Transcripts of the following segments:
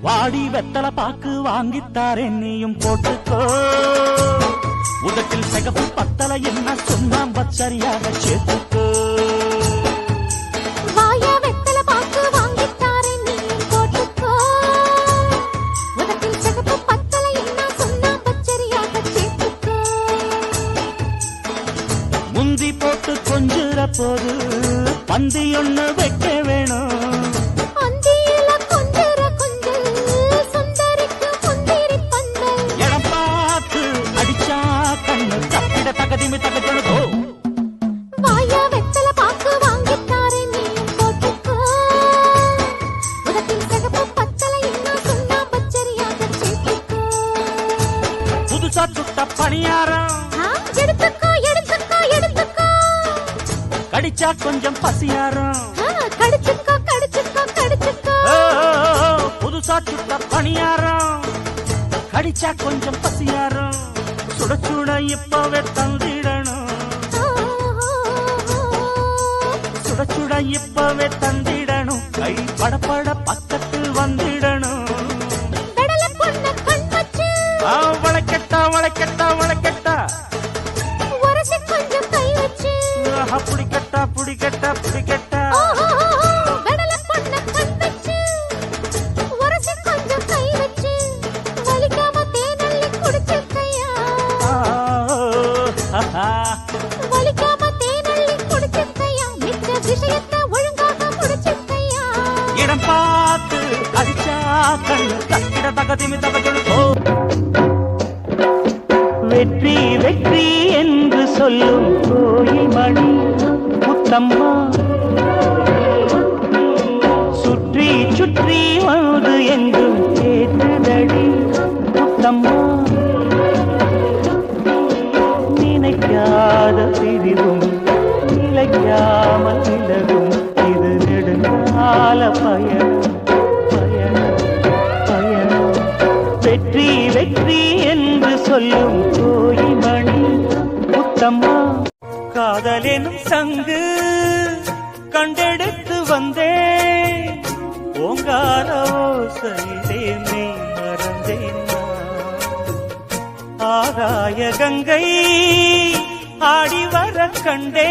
வாடி வெத்தல பாக்கு வாங்கித்தாரே நீயும் போட்டுக்கோ உதட்டில் சிகப்பு பத்தல என்ன சொன்னாம் பச்சரியாக சேர்த்துக்கோ வாயா வெத்தல பாக்கு வாங்கித்தாரே நீயும் போட்டுக்கோ உதட்டில் சிகப்பு பத்தல என்ன சொன்னாம் பச்சரியாக சேர்த்துக்கோ முந்தி போட்டு கொஞ்சுற போது பந்தி ஒண்ணு வைக்க வேணும் தகதிமி தகஜொழுதோ வாயா வெத்தல பாக்கு வாங்கித்தாரே நீயும் போட்டுக்கோ உதட்டில் சிகப்பு பத்தல என்ன சொன்னா பச்சரியாக சேர்த்துக்கோ புதுசா சுட்ட பணியாரம் எடுத்துக்கோ எடுத்துக்கோ எடுத்துக்கோ கடிச்சா கொஞ்சம் பசியாரம் கடிச்சுக்கோ கடிச்சுக்கோ கடிச்சுக்கோ புதுசா சுட்ட பணியாரம் கடிச்சா கொஞ்சம் பசியாரம் சுட சுட இப்பவே தந்திடணும் சுட சுட இப்பவே தந்திடணும் கை படப்பட பக்கத்தில் வந்திடணும் வளைக்கட்டா வளைக்கட்டா வளைக்கட்டா கொஞ்சம் கை வச்சு புடிக்கட்டா புடிக்கட்டா புடிக்கட்டா வலிக்காம தேனள்ளி குடிச்சுக்கையா மிச்ச விஷயத்தை ஒழுங்காக முடிச்சுக்கையா இடம் பார்த்து அடிச்சா கண்ணு தக்கிட தகதிமி தகஜொழுதோ வெற்றி வெற்றி என்று சொல்லும் கோயில் மணி முத்தம்மா சுற்றி சுற்றி வந்து எங்கும் கேட்டுதடி முத்தம்மா நினைக்காத பிரிவும் நிலைக்காமல் விலகும் இது நெடுங்கால பயணம் பயணம் பயணம் வெற்றி வெற்றி என்று சொல்லும் கோயில் மணி முத்தம்மா காதலெனும் சங்கு கண்டெடுத்து வந்தேன் ஓங்கார ஓசையிலே நீ மறந்தேன் ஆகாய கங்கை ஆடி வர கண்டே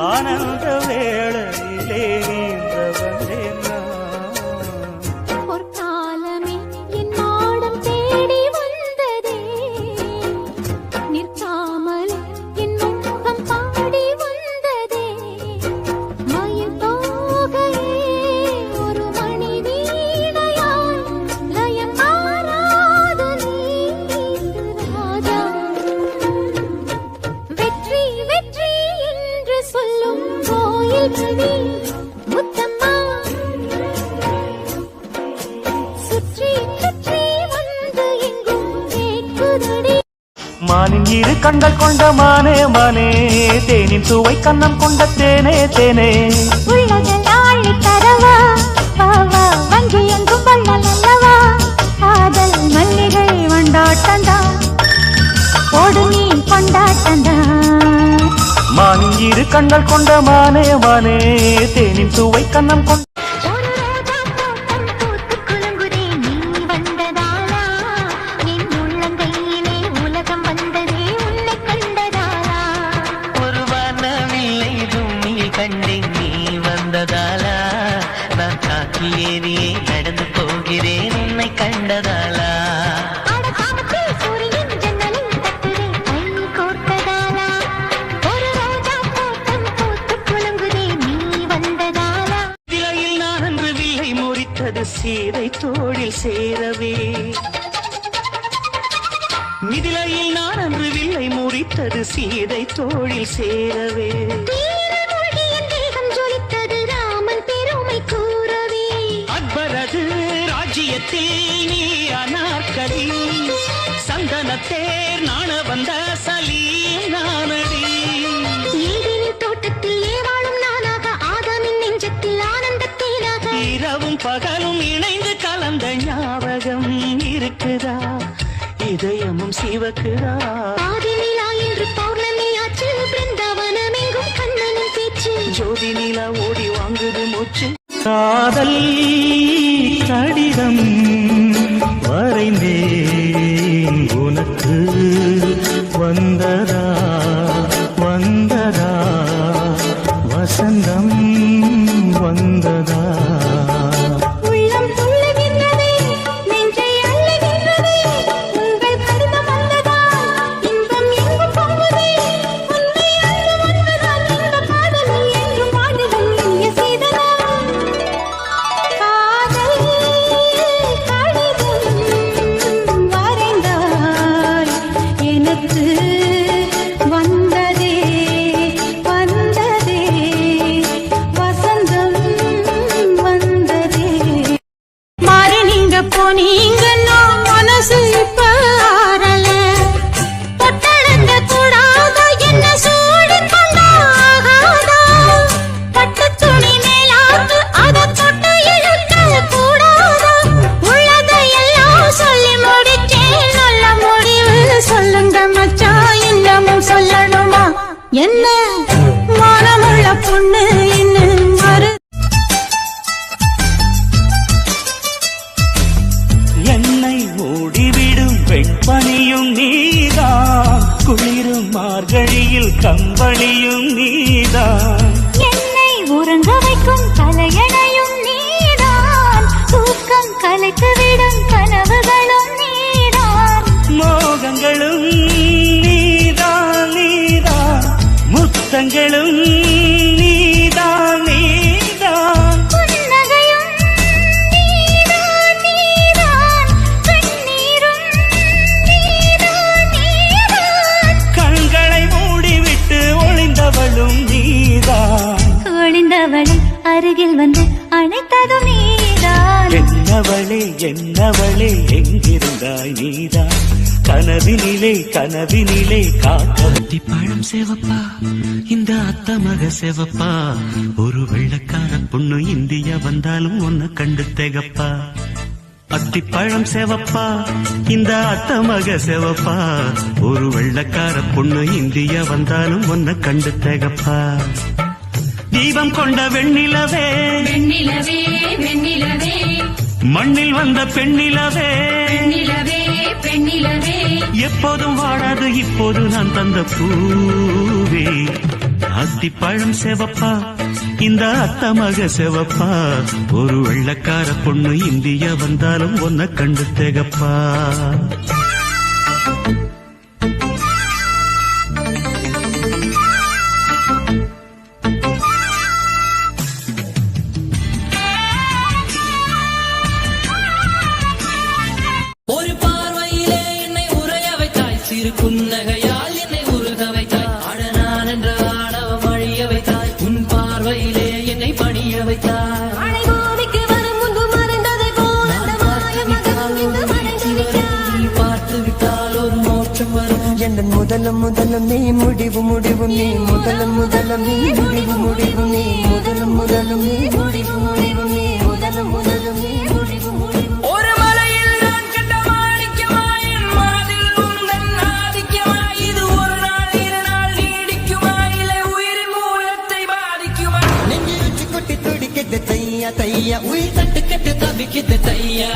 ஆனந்த வேளையிலே நீந்த வந்தேன் பொற்காலமே என் நாடம் தேடி வந்ததே நிற்காமல் என் முகம் பாடி வந்ததே மயில் தோகையே ஒரு மணி வீணையாய் லயம் மாறாது ராஜா வெற்றி வெற்றி என்று சொல்லும் கோயில் மணி முத்தம்மா சுற்றி சுற்றி வந்து எங்கும் கேட்குதடி மானின் இரு கண்கள் கொண்ட மானே மானே தேனின் சுவை கண்ணம் கொண்ட தேனே தேனே உள்ளதில் ஆழி தரவா வாவா வங்கி எங்கும் வள்ளல் அல்லவா காதல் மல்லிகை வண்டாட்டந்தா ஓடு நீ கொண்டாட்டந்தா மானின் இரு கண்கள் கொண்ட மானே மானே தேனின் சுவை கண்ணம் கொண்ட ஒரு ரோஜா தோட்டம் பூத்து குலுங்குதே நீ வந்ததாலா என் உள்ளங்கையிலே உலகம் வந்ததே உன்னை கண்டதாலா ஒரு வானவில்லை பூமியில் கண்டேன் நீ வந்ததாலா நான் காக்கி ஏறியே நடந்து போகிறேன் உன்னை கண்டதாலா அட காமத்தில் சூரியன் ஜன்னலில் தட்டுதே கை கோர்த்ததாலா ஒரு ரோஜா தோட்டம் பூத்து குலுங்குதே நீ வந்ததாலா திரையில் நான் அன்று வில்லை முறித்தது சீதை தோழில் சேரவே மிதிலையில் நான் அன்று வில்லை முறித்தது சீதை தோழில் சேரவே வீரமொழியின் தேகம் ஜொலித்தது ராமன் பெருமை கூறவே அக்பரது ராஜ்யத்தில் நீ அனார்கலி சந்தனத்தேர் நாண வந்த சலீம் நானடி ஈடேனின் தோட்டத்தில் ஏவாளும் நானாக ஆதாமின் நெஞ்சத்தில் ஆனந்தத் தேனாக இரவும் பகலும் இணைந்து கலந்த ஞாபகம் இருக்குதா இதயமும் சிவக்குதா பாதி நிலா இன்று பௌர்ணமியாச்சு பிருந்தாவனம் எங்கும் கண்ணனின் பேச்சு ஜோதி நிலா ஓடி வாங்குது மூச்சு காதல் கடிதம் வரைந்தேன் உனக்கு வந்ததா வந்ததா வசந்தம் வந்ததா உள்ளம் துள்ளுகின்றதே நெஞ்சை அள்ளுகின்றதே உங்கள் கடிதம் வந்ததா இன்பம் எங்கு பொங்குதே உன்னை அன்பு வந்ததால் இந்த காதலில் என்று பாடுகள் இனிய சீதனா காதல் கடிதம் வரைந்தாய் எனக்கு வந்ததே வந்ததே வசந்தம் வந்ததே மாறி நீங்க போனீங்கன்னா மனசு இப்ப ஆறல தொட்டழங்க கூடாத என்ன சூடி கொண்டாகாதா பட்டு துணி மேலாத்து அத தொட்டு இழுக்க கூடாதா உள்ளதையெல்லாம் சொல்லி முடிச்சேன் நல்ல முடிவு சொல்லுங்க மச்சான் இன்னமும் சொல்லணுமா என்ன மானமுள்ள பொண்ணு இன்னும் வரு என்னை மூடிவிடும் வெண்பனியும் நீதான் குளிரும் மார்கழியில் கம்பளியும் நீதான் என்னை உறங்க வைக்கும் தலையணையும் நீதான் தூக்கம் கலைத்து விடும் கனவுகளும் நீதான் மோகங்களும் நீதான் நீதான் முத்தங்களும் நீதான் நீதான் புன்னகையும் நீதான் நீதான் கண்ணீரும் நீதான் நீதான் கண்களை மூடிவிட்டு ஒளிந்தவளும் நீதான் ஒளிந்தவளை அருகில் வந்து அணைத்ததும் நீதான் என்னவளே என்னவளே எங்கிருந்தாய் நீதான் கனவினிலே கனவினிலே காத்தி பழம் சேவப்பா இந்த அத்த மக சேவப்பா ஒரு வெள்ளக்கார பொண்ணு இந்தியா வந்தாலும் உன்னை கண்டு திகப்பா அத்திப்பழம் சேவப்பா இந்த அத்த மக சேவப்பா ஒரு வெள்ளக்கார பொண்ணு இந்தியா வந்தாலும் உன்னை கண்டு திகப்பா தீபம் கொண்ட வெண்ணிலவே வெண்ணிலவே வெண்ணிலவே மண்ணில் வந்த பெண்ணிலவே பெண்ணிலவே பெண்ணிலவே எப்போதும் வாடாது இப்போது நான் தந்த பூவே அத்திப்பழம் செவப்பா இந்த அத்த மக செவப்பா ஒரு வெள்ளக்கார பொண்ணு இந்தியா வந்தாலும் உன்னை கண்டு திகப்பா ஒரு பார்வையிலே என்னை உறைய வைத்தாய் சிறு புன்னகையால் என்னை உருக வைத்தாய் அடனான் என்ற ஆணவம் அழிய வைத்தாய் உன் பார்வையிலே என்னை பணிய வைத்தாய் அணைபூமிக்கு வரும் முன்பு மறைந்ததை போல் அந்த மாய மகனும் இங்கு மறைந்து விட்டான் நீ பார்த்து விட்டால் ஒரு மோட்சம் வரும் என் முதலும் முதலும் நீ முடிவு முடிவு நீ முதலும் முதலும் நீ முடிவு முடிவு நீ முதலும் முதலும் நீ முடிவு முடிவு நீ முதலும் முதலும் நீ முடிவு முடிவு ஒரு மலையில் நான் கண்ட மாணிக்கமாய் என் மனதில் உந்தன் ஆதிக்கமாய் இது ஒரு நாள் இரு நாள் நீடிக்குமா இல்லை உயிரின் மூலத்தை பாதிக்குமா நெஞ்சு வச்சு கொட்டி துடிக்கிறது தையா தையா உயிர் தட்டு கட்டு தவிக்குது தையா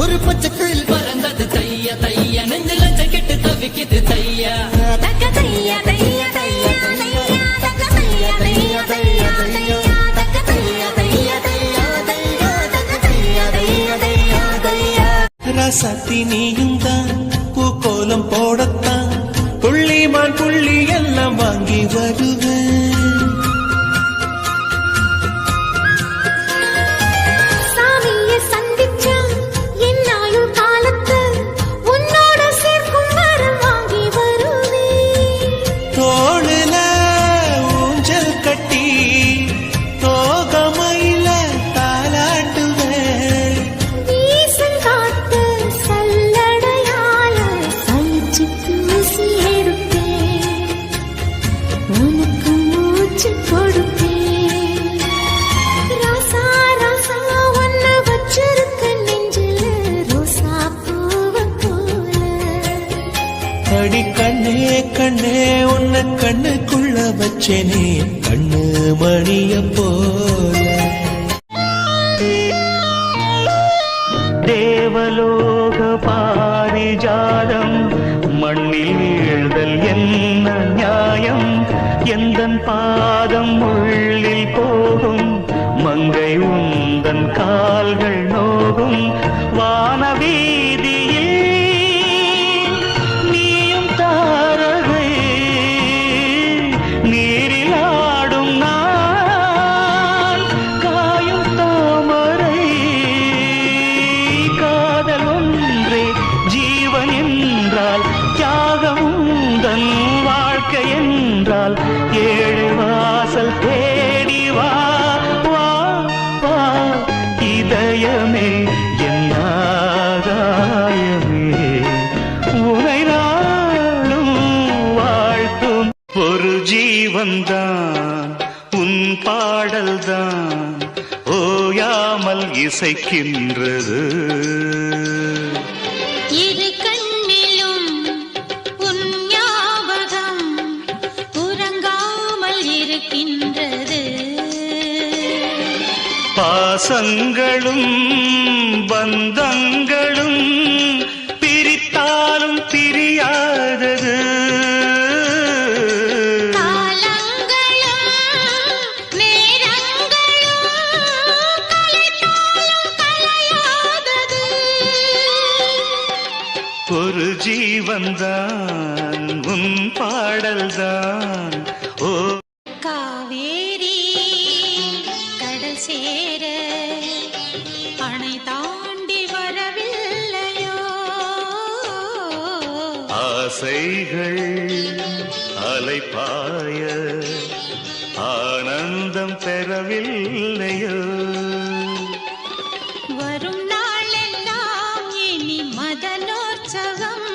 ஒரு பச்சை குயில் பறந்தது தையா தையா நெஞ்சில கெட்டு தவிக்குது தையா தக்க தையா தையா தையா தையா தக்க தையா தையா தையா தையா தக்க தையா தையா தையா தையா தக்க தையா தையா தையா தையா ரசத்தி நீயும் தான் பூக்கோலம் போடத்தான் புள்ளிமான் புள்ளி எல்லாம் வாங்கி வருவேன் சாமியை சந்திச்சா என் ஆயுள் காலத்து உன்னோட சேர்க்கும் வரம் வாங்கி வருவேன் தோளுல ஊஞ்சல் கட்டி தோகமையில தாலாட்டுவேன் வீசும் காத்து சல்லடையால சலிச்சு பூசி எடுப்பேன் உனக்கு மூச்சு கொடுப்பேன் ராசா ராசா ஒன்ன வச்சிருக்க நெஞ்சில ரோசா பூவ போல அடி கண்ணே கண்ணே உன்னை கண்ணுக்குள்ள வச்சேனே கண்ணு மணிய போல தேவலோக பாரிஜாதம் மண்ணில் வீழ்தல் என்ன நியாயம் எந்தன் பாதம் உள்ளில் போகும் மங்கை உந்தன் கால்கள் நோகும் வானவீதியில் நீயும் தாரகை நீரில் ஆடும் நான் காயும் தாமரை காதல் ஒன்றே ஜீவன் என்றால் தியாகம் உந்தன் வாழ்க்கை என்றால் ஏழை வாசல் தேடி வா வா வா இதயமே என் ஆகாயமே உனை நாளும் வாழ்த்தும் ஒரு ஜீவன்தான் உன் பாடல்தான் ஓயாமல் இசைக்கின்றது இரு கண்ணிலும் உன் ஞாபகம் உறங்காமல் இருக்கின்றது பாசங்களும் பந்தங்களும் பிரித்தாலும் பிரியாதது காலங்களும் நேரங்களும் கலைத்தாலும் கலையாதது ஒரு ஜீவன்தான் உன் பாடல்தான் ஓ காவேரி கடல் சேர அணை தாண்டி வரவில்லையோ ஆசைகள் அலைப்பாய ஆனந்தம் பெறவில்லையோ வரும் நாளெல்லாம் இனி மதனோற்சவம்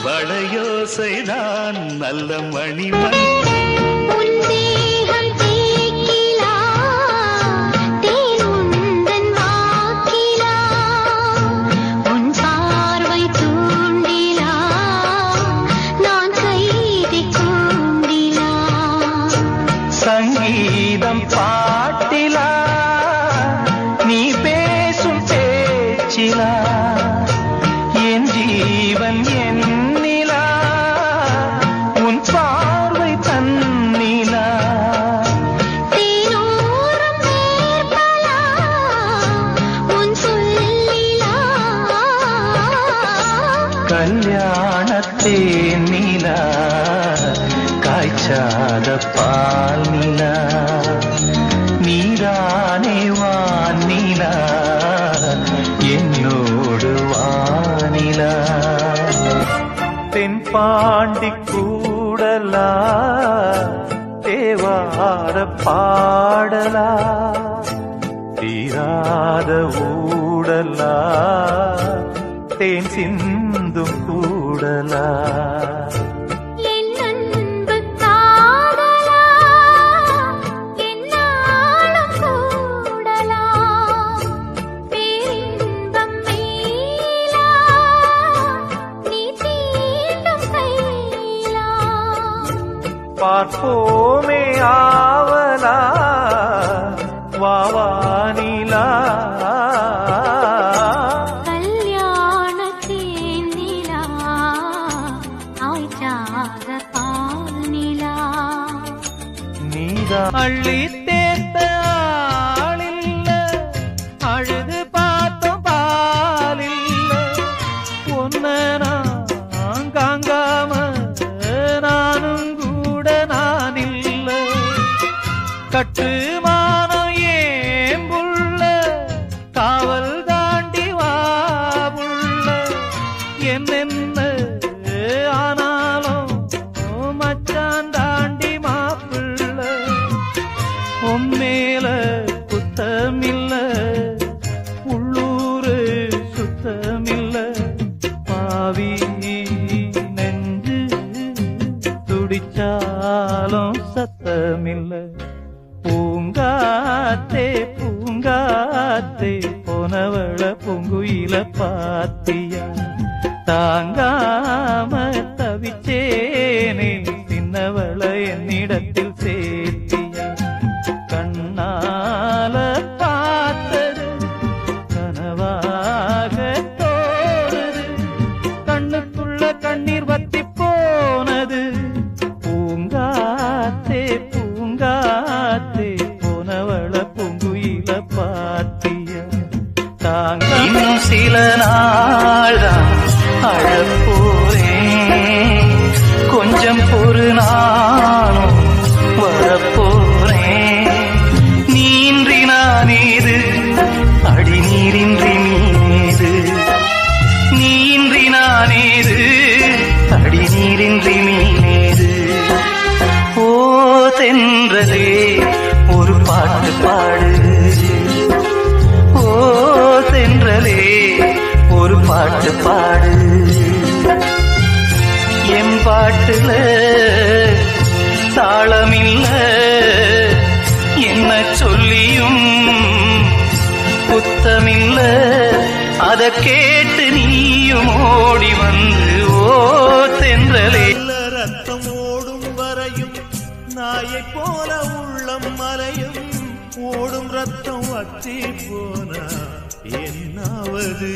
வளையோசைதான் நல்ல மணிமணி உன் தேகம் தேக்கிலா தேன் உந்தன் வாக்கிலா உன் பார்வை தூண்டிலா நான் கைதி கூண்டிலா சங்கீதம் பாட்டிலா நீ பேசும் பேச்சிலா என் ஜீவன் என்னிலா உன் பார்வை தன்னிலா தேனோரம் நேர்பலா உன் சொல்லிலா கல்யாணத்தேன் நிலா காய்ச்சாத பால் நிலா நீரானே வானிலா என்னோடு வானிலா தென்பாண்டி கூடலா தேவார பாடலா தீராத ஊடலா தேன் சிந்தும் கூடலா என் அன்பு காதலா என்னாலும் கூடலா பேரின்பம் மேலா நீ தீண்டும் கையிலா பார்ப்போமே ஆவலா வாவானிலா கல்யாணத்தேன் நிலா ஆய்ச்சாத பானிலா நீதான் அள்ளி தேர்த்த ஆளில்ல அழுது பார்த்தோம் பாலில்ல ஒன்ன நான் காங்காம நானும் கூட நான் இல்ல கட்டுமானம் ஏன் புள்ள காவல் தாண்டி வா புள்ள என்னென்ன ஆனாலும் மச்சான் தாண்டி மாப்பிள்ள உம்மேல குத்தமில்ல உள்ளூரு சுத்தமில்ல பாவி நெஞ்சு துடிச்சாலும் சத்தமில்ல பூங்காத்தே பூங்காத்தே போனவள பூங்குயில பாத்தியா தாங்காம தவிச்சேனே சின்னவள என்னிடத்தில் சேர்த்தியா கண்ணால பார்த்தது கனவா தாங்க இன்னும் சில நாள்தான் அழப்போறேன், கொஞ்சம் பொறு நானும் வரப்போறேன். நீன்றி நானேது அடி நீரின்றி நீனேது, நீன்றி நானேது அடி நீரின்றி நீனேது. ஓ தென்றலே ஒரு பாட்டு பாடு, ஓ தென்றலே ஒரு பாட்டு பாடு. என் பாட்டுல தாளமில்ல என்ன சொல்லியும் குத்தமில்ல, அத கேட்டு நீயும் ஓடி வந்து ஓ தென்றலே. ரத்தம் ஓடும் வரையும் நாயை போல உள்ளம் மலையும், ஓடும் ரத்தம் வற்றி போனா என்னாவது?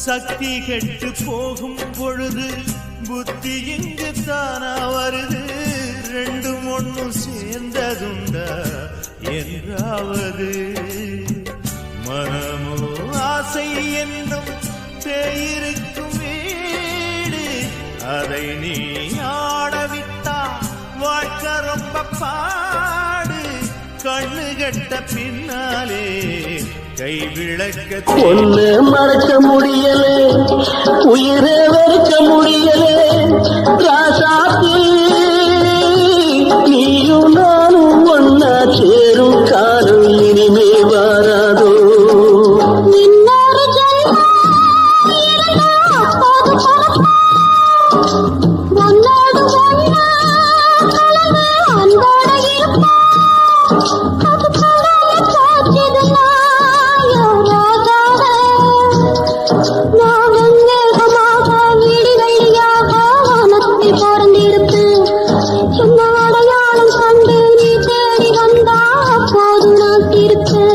சக்தி கெட்டு போகும் பொழுது புத்தி இங்கு தானா வருது, ரெண்டும் ஒன்னும் சேர்ந்ததுண்டா என்றாவது? மனமோ ஆசை என்னும் பேயிருக்கும் வீடு, அதை நீ ஆடவிட்டா வாழ்க்கை ரொம்ப பாடு. கண்ணு கட்ட பின்னாலே கை விளக்க ஒண்ணு மறக்க முடியல, உயிரை வெறுக்க முடியல. ராசாத்தி நீயும் நானும் ஒன்னா சேரும் காலம் இனிமே வாராதோ. இன்னொரு ஜென்மம் இருந்தா அப்போது பிறப்போம். உன்னோடு ஒன்னா கலந்து அன்போடு இருப்போம். அது கடலை காய்ச்சதுன்னா யோராகாத நான் வெங்கமாக விடிவெள்ளியாக வானத்தில் பிறந்திருப்பேன். என்ன அடையாளம் கண்டு நீ தேடி வந்தா அப்போது நான் இருப்பேன்.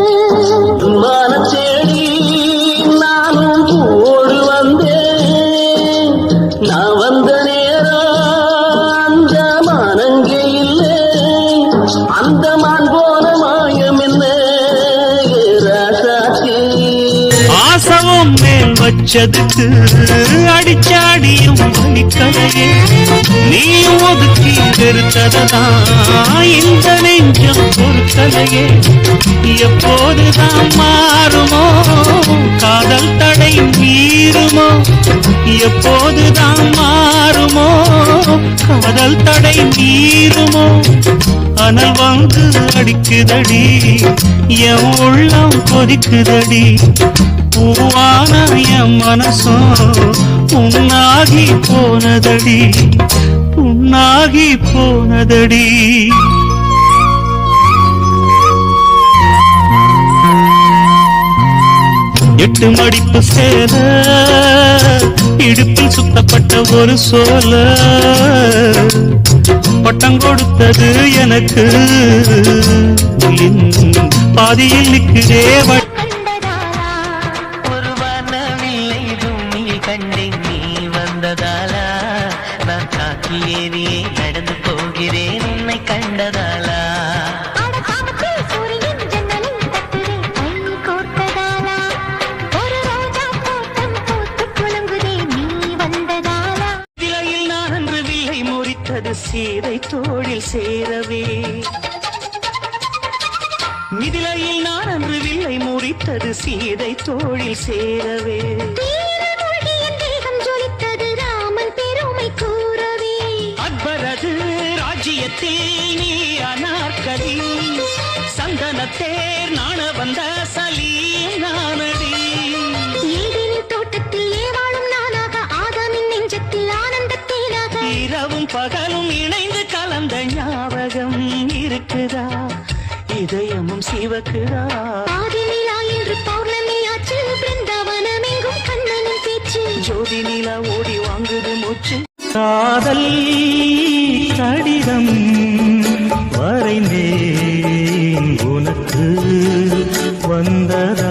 மான தேடி நானும் ஓடு வந்தேன், நான் வந்த நேரம் அந்த மானங்கே இல்லை, அந்த மான் போன மாயம் என்ன ராசாத்தி. ஆசவம் மேல் வச்சதுக்கு அடிச்சாடியும் வலிக்கலையே, நீயும் ஒதுக்கி வெறுத்ததான் இந்த நெஞ்சம் பொறுக்கலையே. எப்போதுதான் மாறுமோ காதல் தடை மீறுமோ, எப்போதுதான் மாறுமோ காதல் தடை மீறுமோ. அனல் வந்து அடிக்குதடி என் உள்ளம் கொதிக்குதடி, பூவான என் மனசும் உன்னாகி போனதடி, உன்னாகி போனதடி. எட்டு மடிப்பு சேல இடுப்பில் சுத்தப்பட்ட ஒரு சோல, பட்டம் கொடுத்தது எனக்கு பாதியில் நிற்கிறே. ஒரு வானவில்லை பூமியில் கண்டேன் நீ வந்ததாலா, நான் காக்கி ஏறியே நடந்து போகிறேன் உன்னை கண்டதாலா. சூரியன் ஜன்னலில் தட்டுதே கை கோர்த்ததாலா, ஒரு ரோஜா தோட்டம் பூத்து குலுங்குதே நீ வந்ததாலா. விலையில் நான் அன்று வில்லை முறித்தது சீதை தோழில் சேரவே, மிதிலையில் நான் அன்று வில்லை முறித்தது சீதை தோழில் சேரவே. வீரமொழியின் தேகம் ஜொலித்தது ராமன் பெருமை கூறவே, அக்பரது ராஜ்யத்தில் நீ அனார்கலி, சந்தனத்தேர் நாண வந்த சலீம் நானடி. ஏதேனின் தோட்டத்தில் ஏவாளும் நானாக, ஆதாமின் நெஞ்சத்தில் ஆனந்தத் தேனாக. இரவும் பகலும் இணைந்து கலந்த ஞாபகம் இருக்குதா, இதயமும் சிவக்குதா. ஆதி நிலா இன்று பௌர்ணமியாச்சு, பிருந்தாவனம் எங்கும் கண்ணனின் பேச்சு. ஜோதி நிலா ஓடி வாங்குது மூச்சு. காதல் கடிதம் வரைந்தேன் உனக்கு வந்ததா